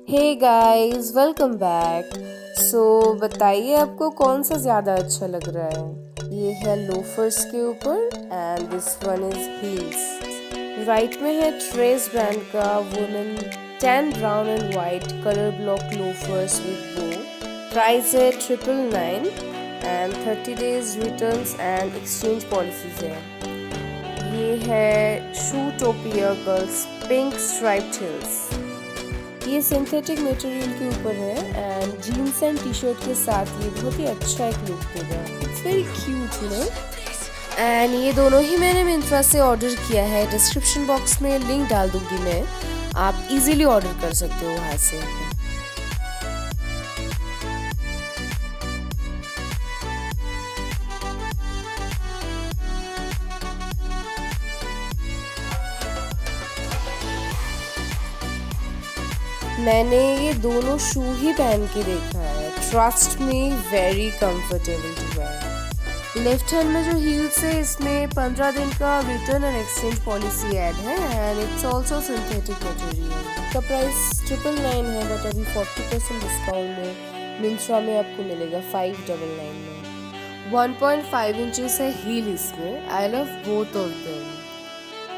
Hey guys welcome back. बताइए आपको कौन सा ज़्यादा अच्छा लग रहा है। ये है लोफर्स के ऊपर and this one is heels. Right में है ट्रेस ब्रांड का women tan brown and white colour block loafers with bow. Price है 999 and 30 days returns and exchange policies है। ये है Shoetopia girls pink striped heels. ये सिंथेटिक मटेरियल के ऊपर है and jeans and T shirt के साथ ये बहुत ही अच्छा एक लुक देगा। It's very cute you know. And ये दोनों ही मैंने मिंत्रा से ऑर्डर किया है। डिस्क्रिप्शन बॉक्स में लिंक डाल दूंगी मैं, आप इजीली ऑर्डर कर सकते हो वहाँ से। मैंने ये दोनों शू ही पहन के देखा है। Trust me, very comfortable to wear. Left hand में जो हील्स है इसमें 15 दिन का return and exchange policy add है and it's also synthetic material. का प्राइस 999 है बट अभी 40% डिस्काउंट में मिंत्रा में आपको मिलेगा 599 में। 1.5 इंचेस है हील इसमें। I love both of them.